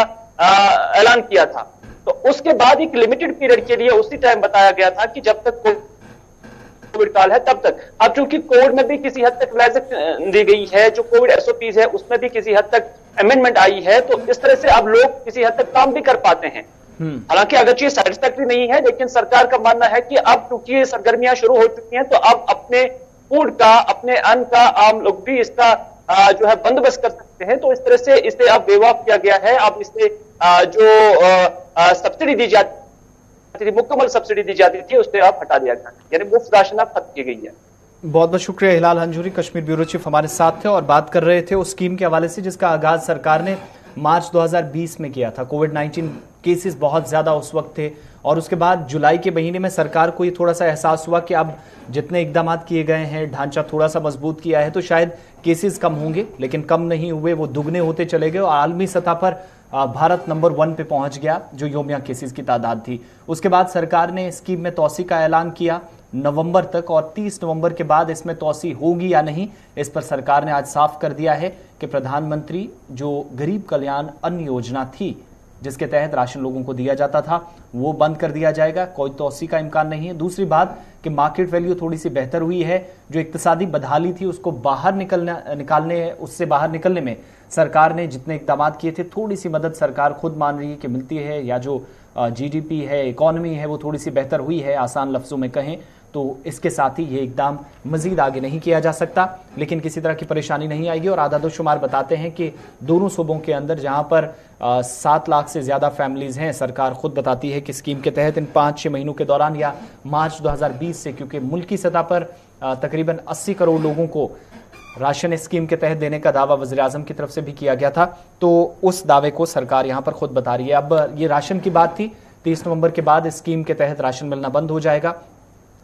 C: ऐलान किया था। तो उसके बाद एक लिमिटेड पीरियड के लिए उसी टाइम बताया गया था कि जब तक कोविड काल है तब तक। अब चूंकि कोविड में भी किसी हद तक रिलैक्सेशन दी गई है, जो कोविड एसओपीज है उसमें भी किसी हद तक अमेंडमेंट आई है, तो इस तरह से अब लोग किसी हद तक काम भी कर पाते हैं। हालांकि अगर ये सेटिस्फैक्टरी नहीं है, लेकिन सरकार का मानना है कि अब चूंकि सरगर्मियां शुरू हो चुकी हैं, तो अब अपने फूड का, अपने अन्न का आम लोग भी इसका जो है बंदोबस्त कर सकते हैं। तो इस तरह से इसे अब वेव ऑफ किया गया है। अब इसे जो सब्सिडी दी जाती थी, मुकम्मल सब्सिडी दी जाती थी, उससे अब हटा दिया गया, यानी मुफ्त राशन अब खत्म की गई है।
A: बहुत बहुत शुक्रिया हिलाल हंजूरी, कश्मीर ब्यूरो चीफ हमारे साथ थे और बात कर रहे थे उस स्कीम के हवाले से जिसका आगाज सरकार ने मार्च 2020 में किया था। कोविड-19 केसेस बहुत ज्यादा उस वक्त थे, और उसके बाद जुलाई के महीने में सरकार को ये थोड़ा सा एहसास हुआ कि अब जितने इकदाम किए गए हैं, ढांचा थोड़ा सा मजबूत किया है, तो शायद केसेस कम होंगे, लेकिन कम नहीं हुए, वो दुगने होते चले गए और आलमी सतह पर भारत नंबर 1 पे पहुंच गया जो योमिया केसेस की तादाद थी। उसके बाद सरकार ने स्कीम में तोसी का ऐलान किया नवंबर तक, और 30 नवंबर के बाद इसमें तोसी होगी या नहीं, इस पर सरकार ने आज साफ कर दिया है कि प्रधानमंत्री जो गरीब कल्याण अन्न योजना थी जिसके तहत राशन लोगों को दिया जाता था, वो बंद कर दिया जाएगा, कोई तोसी का इम्कान नहीं है। दूसरी बात कि मार्केट वैल्यू थोड़ी सी बेहतर हुई है, जो इक्तिसादी बदहाली थी उसको उससे बाहर निकलने में सरकार ने जितने इकदाम किए थे, थोड़ी सी मदद सरकार खुद मान रही है कि मिलती है, या जो जीडीपी है, इकोनॉमी है, वो थोड़ी सी बेहतर हुई है, आसान लफ्जों में कहें तो। इसके साथ ही ये इकदाम मजीद आगे नहीं किया जा सकता, लेकिन किसी तरह की परेशानी नहीं आएगी। और आदादोशुमार बताते हैं कि दोनों सूबों के अंदर जहां पर 7 लाख से ज्यादा फैमिलीज हैं, सरकार खुद बताती है कि स्कीम के तहत इन 5-6 महीनों के दौरान या मार्च 2020 से, क्योंकि मुल्की सतह पर तकरीबन 80 करोड़ लोगों को राशन स्कीम के तहत देने का दावा वज़ीर आज़म की तरफ से भी किया गया था, तो उस दावे को सरकार यहां पर खुद बता रही है। अब ये राशन की बात थी, 30 नवंबर के बाद स्कीम के तहत राशन मिलना बंद हो जाएगा,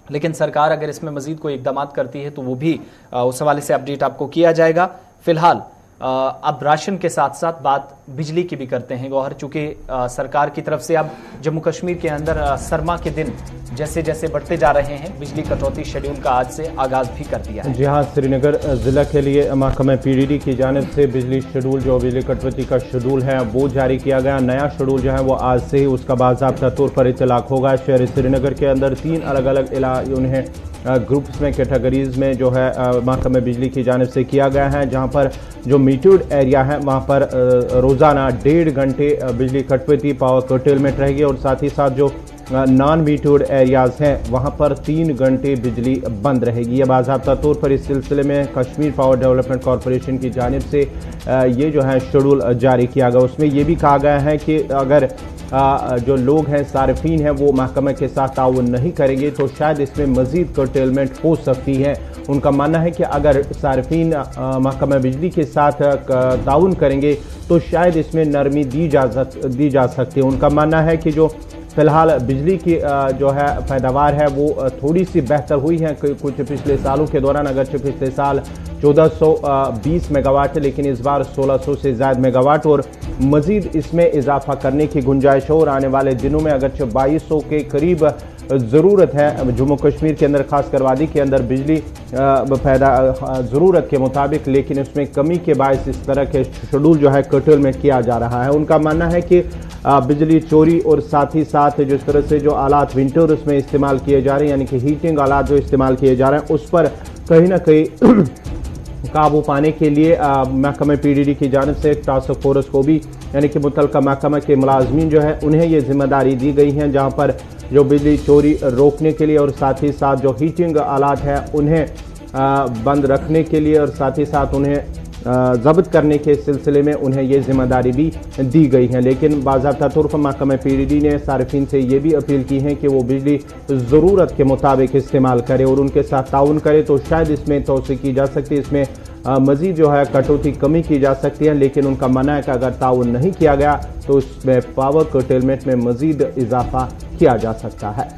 A: लेकिन सरकार अगर इसमें मजीद कोई इकदाम करती है तो वो भी उस हवाले से अपडेट आपको किया जाएगा। फिलहाल अब राशन के साथ साथ बात बिजली की भी करते हैं गौहर, चूंकि सरकार की तरफ से अब जम्मू कश्मीर के अंदर सरमा के दिन जैसे जैसे बढ़ते जा रहे हैं, बिजली कटौती शेड्यूल का आज से आगाज भी कर दिया है।
B: जी हाँ, श्रीनगर जिला के लिए महकमा पीडीडी की जानिब से बिजली शेड्यूल, जो बिजली कटौती का शेड्यूल है वो जारी किया गया। नया शेड्यूल जो है वो आज से ही उसका बाज़ाब्ता तौर पर इतलाक होगा। शहर श्रीनगर के अंदर 3 अलग अलग उन्हें ग्रुप्स में, कैटेगरीज में जो है महकमा बिजली की जानिब से किया गया है, जहाँ पर जो मीटर्ड एरिया है वहाँ पर रोज़ाना 1.5 घंटे बिजली कटौती, पावर कर्टेलमेंट रहेगी, और साथ ही साथ जो नॉन वीटोड एरियाज हैं वहां पर 3 घंटे बिजली बंद रहेगी। ये बाज़ाब्ता तौर पर इस सिलसिले में कश्मीर पावर डेवलपमेंट कॉरपोरेशन की जानिब से ये जो है शेड्यूल जारी किया गया। उसमें ये भी कहा गया है कि अगर जो लोग हैं सार्फिन हैं वो महकमे के साथ ताउन नहीं करेंगे तो शायद इसमें मजीद कर्टेलमेंट हो सकती है। उनका मानना है कि अगर सार्फिन महकमा बिजली के साथ ताउन करेंगे तो शायद इसमें नरमी दी जा सकती है। उनका मानना है कि जो फिलहाल बिजली की जो है पैदावार है वो थोड़ी सी बेहतर हुई है कुछ पिछले सालों के दौरान। अगरचे पिछले साल 1420 मेगावाट है लेकिन इस बार 1600 से ज़्यादा मेगावाट और मजीद इसमें इजाफा करने की गुंजाइश है। और आने वाले दिनों में अगरचे 2200 के करीब ज़रूरत है जम्मू कश्मीर के अंदर, खासकर वादी के अंदर बिजली ज़रूरत के मुताबिक, लेकिन उसमें कमी के बायस इस तरह के शेड्यूल जो है कर्टेलमेंट किया जा रहा है। उनका मानना है कि बिजली चोरी और साथ ही साथ जिस तरह से जो आलात विंटर उसमें इस्तेमाल किए जा रहे हैं यानी कि हीटिंग आलात जो इस्तेमाल किए जा रहे हैं उस पर कहीं ना कहीं काबू पाने के लिए महकमा पीडीडी की जानिब से टास्क फोर्स को भी यानी कि मुतलका महकमा के मुलाजमीन जो है उन्हें ये जिम्मेदारी दी गई है जहां पर जो बिजली चोरी रोकने के लिए और साथ ही साथ जो हीटिंग आलात है उन्हें बंद रखने के लिए और साथ ही साथ उन्हें जब्त करने के सिलसिले में उन्हें ये जिम्मेदारी भी दी गई है। लेकिन बाज़ाब्ता तौर पर महकमा पीडीडी ने सार्फिन से ये भी अपील की है कि वो बिजली ज़रूरत के मुताबिक इस्तेमाल करे और उनके साथ ताउन करे तो शायद इसमें तोसी की जा सकती है, इसमें मज़ीद जो है कटौती कमी की जा सकती है। लेकिन उनका मानना है कि अगर ताउन नहीं किया गया तो उसमें पावर कर्टेलमेंट में मज़ीद इजाफा किया जा सकता है।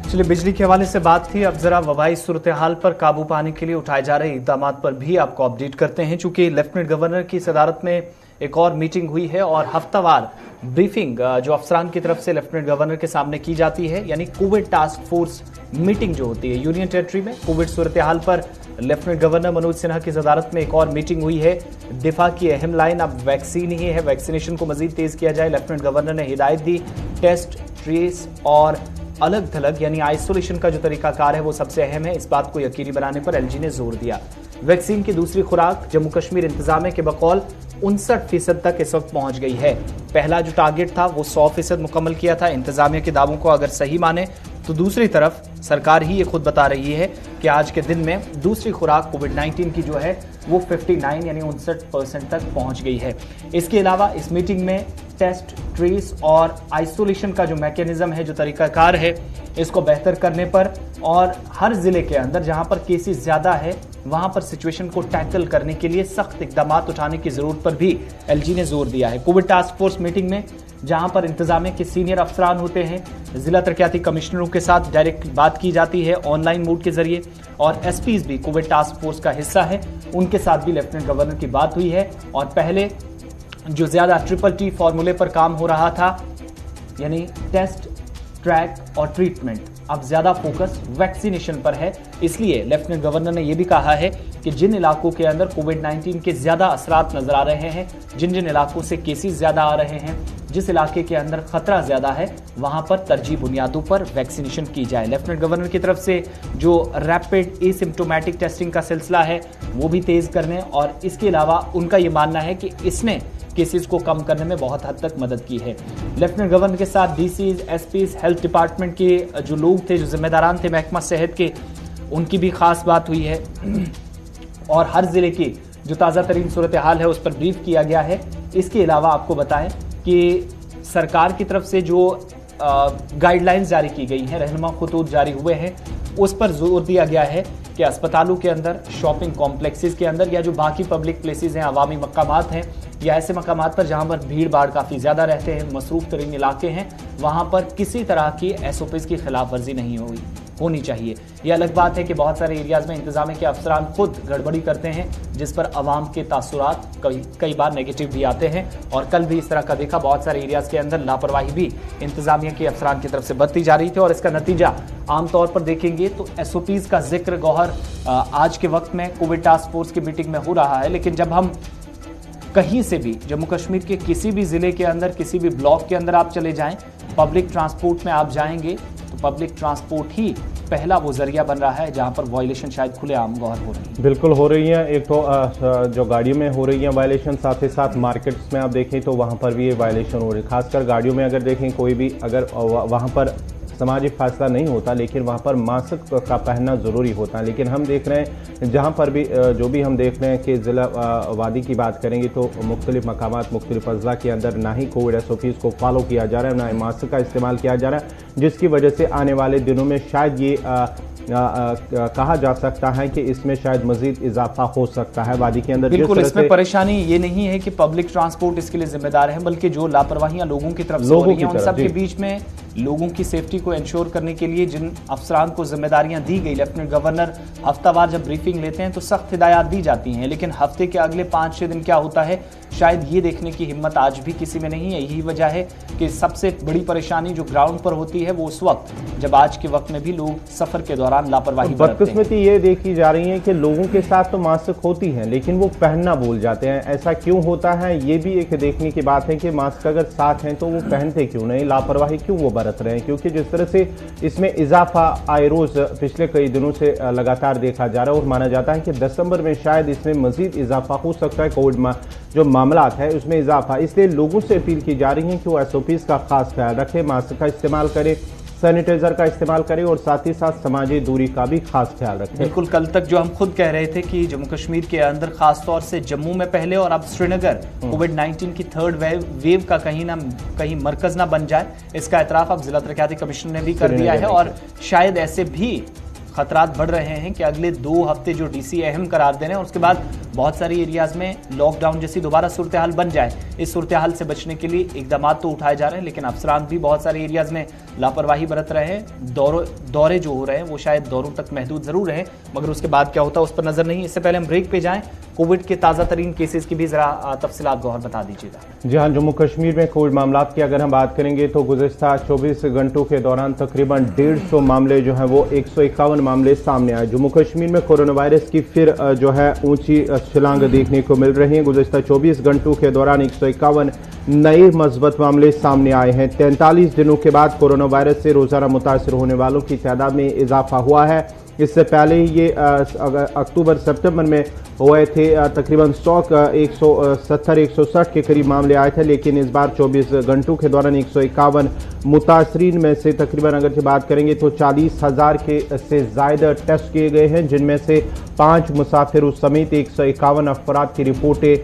A: चलिए, बिजली के हवाले से बात थी। अब जरा वबाई सूरत हाल पर काबू पाने के लिए उठाए जा रहे इकदाम पर भी आपको अपडेट करते हैं। चूंकि लेफ्टिनेंट गवर्नर की सदारत में एक और मीटिंग हुई है और हफ्तावार ब्रीफिंग जो अफसरान की तरफ से लेफ्टिनेंट गवर्नर के सामने की जाती है, यानी कोविड टास्क फोर्स मीटिंग जो होती है यूनियन टेरिटरी में कोविड सूरत हाल पर लेफ्टिनेंट गवर्नर मनोज सिन्हा की सदारत में एक और मीटिंग हुई है। दिफा की अहम लाइन अब वैक्सीन ही है, वैक्सीनेशन को मजीद तेज किया जाए। लेफ्टिनेंट गवर्नर ने हिदायत दी, टेस्ट, ट्रेस और अलग थलग यानी आइसोलेशन का जो तरीकाकार है वो सबसे अहम है। इस बात को यकीनी बनाने पर एलजी ने जोर दिया। वैक्सीन की दूसरी खुराक जम्मू कश्मीर इंतजामिया के बकौल 59% तक इस वक्त पहुंच गई है। पहला जो टारगेट था वो 100% मुकम्मल किया था। इंतजामिया के दावों को अगर सही माने तो दूसरी तरफ सरकार ही ये खुद बता रही है कि आज के दिन में दूसरी खुराक कोविड-19 की जो है वो 59 यानी 59% तक पहुंच गई है। इसके अलावा इस मीटिंग में टेस्ट, ट्रेस और आइसोलेशन का जो मैकेनिज्म है, जो तरीकाकार है, इसको बेहतर करने पर और हर जिले के अंदर जहां पर केसेस ज्यादा है वहां पर सिचुएशन को टैकल करने के लिए सख्त इकदाम उठाने की जरूरत पर भी एलजी ने जोर दिया है। कोविड टास्क फोर्स मीटिंग में जहां पर इंतजामिया के सीनियर अफसरान होते हैं, जिला तरक्याती कमिश्नरों के साथ डायरेक्ट बात की जाती है ऑनलाइन मोड के जरिए और एसपीज भी कोविड टास्क फोर्स का हिस्सा है, उनके साथ भी लेफ्टिनेंट गवर्नर की बात हुई है। और पहले जो ज्यादा TTT फॉर्मूले पर काम हो रहा था यानी टेस्ट, ट्रैक और ट्रीटमेंट, अब ज्यादा फोकस वैक्सीनेशन पर है। इसलिए लेफ्टिनेंट गवर्नर ने यह भी कहा है कि जिन इलाकों के अंदर कोविड-19 के ज्यादा असरात नजर आ रहे हैं, जिन जिन इलाकों से केसेस ज्यादा आ रहे हैं, जिस इलाके के अंदर खतरा ज्यादा है, वहां पर तरजीह बुनियादों पर वैक्सीनेशन की जाए। लेफ्टिनेंट गवर्नर की तरफ से जो रैपिड एसिम्प्टोमेटिक टेस्टिंग का सिलसिला है वो भी तेज करने और इसके अलावा उनका ये मानना है कि इसने केसेस को कम करने में बहुत हद तक मदद की है। लेफ्टिनेंट गवर्नर के साथ डीसीज, एसपीज, हेल्थ डिपार्टमेंट के जो लोग थे, जो जिम्मेदारान थे महकमा सेहत के, उनकी भी खास बात हुई है और हर जिले की जो ताज़ा तरीन सूरत हाल है उस पर ब्रीफ किया गया है। इसके अलावा आपको बताएं कि सरकार की तरफ से जो गाइडलाइंस जारी की गई हैं, रहनुमा खुतूत जारी हुए हैं, उस पर जोर दिया गया है कि अस्पतालों के अंदर, शॉपिंग कॉम्प्लेक्सेस के अंदर या जो बाकी पब्लिक प्लेसेस हैं, अवामी मकामात हैं या ऐसे मकामात पर जहां पर भीड़ भाड़ काफ़ी ज़्यादा रहते हैं, मसरूफ तरीन इलाके हैं, वहां पर किसी तरह की SOPs की खिलाफ वर्जी नहीं होनी चाहिए। यह अलग बात है कि बहुत सारे एरियाज में इंतजामिया के अफसरान खुद गड़बड़ी करते हैं जिस पर अवाम के तासुरात कई बार नेगेटिव भी आते हैं और कल भी इस तरह का देखा। बहुत सारे एरियाज के अंदर लापरवाही भी इंतजामिया के अफसरान की तरफ से बरती जा रही थी और इसका नतीजा आमतौर पर देखेंगे तो SOPs का जिक्र गौहर आज के वक्त में कोविड टास्क फोर्स की मीटिंग में हो रहा है। लेकिन जब हम कहीं से भी जम्मू कश्मीर के किसी भी जिले के अंदर, किसी भी ब्लॉक के अंदर आप चले जाएं, पब्लिक ट्रांसपोर्ट में आप जाएंगे तो पब्लिक ट्रांसपोर्ट ही पहला वो जरिया बन रहा है जहां पर वायलेशन शायद खुलेआम गौर हो रही है।
B: बिल्कुल हो रही है। एक तो जो गाड़ियों में हो रही है वायलेशन, साथ ही साथ मार्केट्स में आप देखें तो वहां पर भी ये वायलेशन हो रही है। खासकर गाड़ियों में अगर देखें कोई भी अगर वहां पर समाजी फासला नहीं होता, लेकिन वहाँ पर मास्क का पहनना ज़रूरी होता है। लेकिन हम देख रहे हैं जहाँ पर भी जो भी हम देख रहे हैं कि ज़िला वादी की बात करेंगे तो मुख्तलिफ मकामात मुख्तलिफ अज़ला के अंदर ना ही कोविड SOPs को फॉलो किया जा रहा है, ना ही मास्क का इस्तेमाल किया जा रहा है, जिसकी वजह से आने वाले दिनों में शायद ये कहा जा सकता है कि इसमें शायद मजीद इजाफा हो सकता है वादी के अंदर।
A: बिल्कुल, इसमें परेशानी ये नहीं है कि पब्लिक ट्रांसपोर्ट इसके लिए जिम्मेदार है, बल्कि जो लापरवाहियां लोगों की तरफ से हो रही हैं उन सब के बीच में लोगों की सेफ्टी को इंश्योर करने के लिए जिन अफसरान को जिम्मेदारियां दी गई, लेफ्टिनेंट गवर्नर हफ्तावार जब ब्रीफिंग लेते हैं तो सख्त हिदायत दी जाती हैं, लेकिन हफ्ते के अगले 5-6 दिन क्या होता है शायद ये देखने की हिम्मत आज भी किसी में नहीं है। यही वजह है कि सबसे बड़ी परेशानी जो ग्राउंड पर होती है वो उस वक्त जब आज के वक्त में भी लोग सफर के दौरान लापरवाही
B: बदकिस्मती ये देखी जा रही है कि लोगों के साथ तो मास्क होती है लेकिन वो पहनना भूल जाते हैं। ऐसा क्यों होता है ये भी एक देखने की बात है कि मास्क अगर साथ हैं तो वो पहनते क्यों नहीं, लापरवाही क्यों वो बरत रहे हैं। क्योंकि जिस तरह से इसमें इजाफा आए रोज पिछले कई दिनों से लगातार देखा जा रहा है और माना जाता है कि दिसंबर में शायद इसमें मजीद इजाफा हो सकता है, कोविड जो मामलात है उसमें इजाफा। इसलिए लोगों से अपील की जा रही है कि वो SOPs का खास ख्याल रखें, मास्क का इस्तेमाल करें, सैनिटाइजर का इस्तेमाल करें और साथ ही साथ समाजी दूरी का भी खास ख्याल रखें।
A: बिल्कुल, कल तक जो हम खुद कह रहे थे कि जम्मू कश्मीर के अंदर खासतौर से जम्मू में पहले और अब श्रीनगर कोविड-19 की थर्ड वेव का कहीं ना कहीं मरकज ना बन जाए, इसका एतराफ अब जिला तरक्याती कमिश्नर ने भी कर दिया है। और शायद ऐसे भी खतरात बढ़ रहे हैं कि अगले 2 हफ्ते जो DC अहम करार दे रहे हैं और उसके बाद बहुत सारी एरियाज में लॉकडाउन जैसी दोबारा सूरत हाल बन जाए। इस सूरत हाल से बचने के लिए इकदाम तो उठाए जा रहे हैं, लेकिन अफसरान भी बहुत सारे एरियाज में लापरवाही बरत रहे हैं। दौरे जो हो रहे हैं वो शायद दौरों तक महदूद जरूर रहे, मगर उसके बाद क्या होता है उस पर नजर नहीं। इससे पहले हम ब्रेक पे जाएं, कोविड के ताज़ा तरीन केसेस की भी जरा तफसीलात गौर बता दीजिएगा।
B: जी हाँ, जम्मू कश्मीर में कोविड मामलात की अगर हम बात करेंगे तो गुज़िश्ता 24 घंटों के दौरान तकरीबन 150 मामले जो हैं वो 151 मामले सामने आए। जम्मू कश्मीर में कोरोना वायरस की फिर जो है ऊंची छलांग देखने को मिल रही है। गुज़िश्ता 24 घंटों के दौरान 151 नए मस्बत मामले सामने आए हैं। 43 दिनों के बाद कोरोना वायरस से रोजाना मुतासर होने वालों की तादाद में इजाफा हुआ है। इससे पहले ये अक्टूबर सितंबर में हुए थे तकरीबन 170-160 के करीब मामले आए थे, लेकिन इस बार 24 घंटों के दौरान 151 मुतासरीन में से तकरीबन अगर की बात करेंगे तो 40,000 के से ज़्यादा टेस्ट किए गए हैं, जिनमें से 5 मुसाफिर समेत 151 अफराद की रिपोर्टें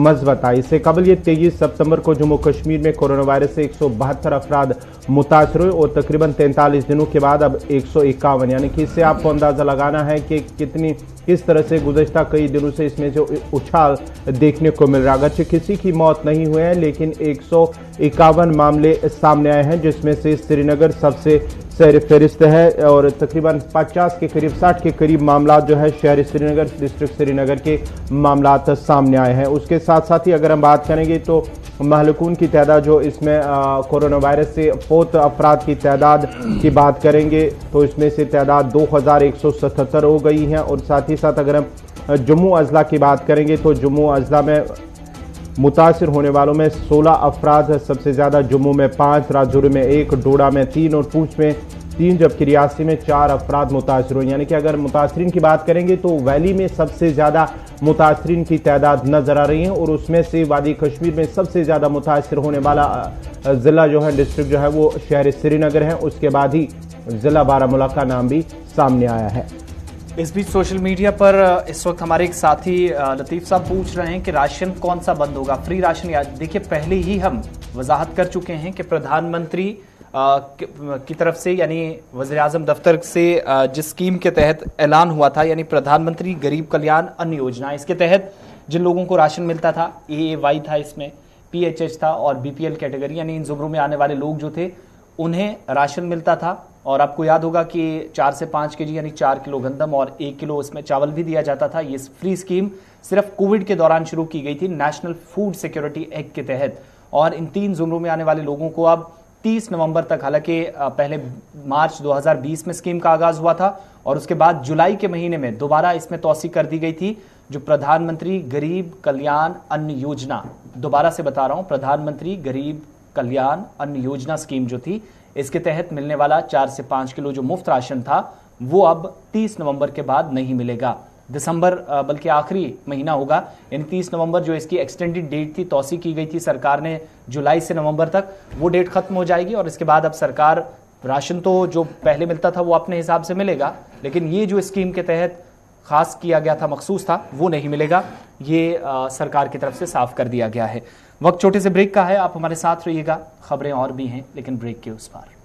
B: मज़बत आई। इससे कबल ये 23 सितंबर को जम्मू कश्मीर में कोरोना वायरस से 172 अफराद मुतासर हुए और तकरीबन 43 दिनों के बाद अब 151, यानी कि इससे आपको अंदाज़ा लगाना है कि किस तरह से गुज़श्ता कई दिनों से इसमें जो उछाल देखने को मिल रहा है। अगरचे किसी की मौत नहीं हुई है, लेकिन 151 मामले सामने आए हैं, जिसमें से श्रीनगर सबसे सर फहरिस्त है और तकरीबन 50 के करीब 60 के करीब मामला जो है शहर श्रीनगर डिस्ट्रिक्ट श्रीनगर के मामला सामने आए हैं। उसके साथ साथ ही अगर हम बात करेंगे तो महलकून की तादाद जो इसमें कोरोना वायरस से फौत अफराद की तादाद की बात करेंगे तो इसमें से तादाद 2177 हो गई है। और साथ ही साथ अगर हम जम्मू अजला की बात करेंगे तो जम्मू अजला में मुतासिर होने वालों में 16 अफराद सबसे ज़्यादा, जम्मू में 5, राजौरी में 1, डोडा में 3 और पूंछ में 3, जबकि रियासी में 4 अफराद मुतासिर हुए। यानी कि अगर मुतासरीन की बात करेंगे तो वैली में सबसे ज़्यादा मुतासरीन की तादाद नजर आ रही है और उसमें से वादी कश्मीर में सबसे ज़्यादा मुतासर होने वाला ज़िला जो है डिस्ट्रिक्ट जो है वो शहर श्रीनगर है। उसके बाद ही ज़िला बारामूला का नाम भी सामने आया है।
A: इस बीच सोशल मीडिया पर इस वक्त हमारे एक साथी लतीफ़ साहब पूछ रहे हैं कि राशन कौन सा बंद होगा, फ्री राशन। या देखिए, पहले ही हम वजाहत कर चुके हैं कि प्रधानमंत्री की तरफ से यानी वज़ीर-ए-आज़म दफ्तर से जिस स्कीम के तहत ऐलान हुआ था, यानी प्रधानमंत्री गरीब कल्याण अन्न योजना, इसके तहत जिन लोगों को राशन मिलता था, AAY था, इसमें PHH था और BPL कैटेगरी यानी इन जुमरों में आने वाले लोग जो थे उन्हें राशन मिलता था। और आपको याद होगा कि 4 से 5 kg यानी 4 किलो गंदम और 1 किलो उसमें चावल भी दिया जाता था। ये फ्री स्कीम सिर्फ कोविड के दौरान शुरू की गई थी नेशनल फूड सिक्योरिटी एक्ट के तहत। और इन 3 जुमरों में आने वाले लोगों को अब 30 नवंबर तक, हालांकि पहले मार्च 2020 में स्कीम का आगाज हुआ था और उसके बाद जुलाई के महीने में दोबारा इसमें तौसीक कर दी गई थी। जो प्रधानमंत्री गरीब कल्याण अन्न योजना, दोबारा से बता रहा हूं, प्रधानमंत्री गरीब कल्याण अन्न योजना स्कीम जो थी, इसके तहत मिलने वाला 4 से 5 किलो जो मुफ्त राशन था वो अब 30 नवंबर के बाद नहीं मिलेगा। दिसंबर बल्कि आखिरी महीना होगा, यानी 30 नवंबर जो इसकी एक्सटेंडेड डेट थी, तौसी की गई थी सरकार ने जुलाई से नवंबर तक, वो डेट खत्म हो जाएगी और इसके बाद अब सरकार राशन तो जो पहले मिलता था वो अपने हिसाब से मिलेगा, लेकिन ये जो स्कीम के तहत खास किया गया था, मखसूस था, वो नहीं मिलेगा। ये सरकार की तरफ से साफ कर दिया गया है। वक्त छोटे से ब्रेक का है, आप हमारे साथ रहिएगा। खबरें और भी हैं लेकिन ब्रेक के उस पार।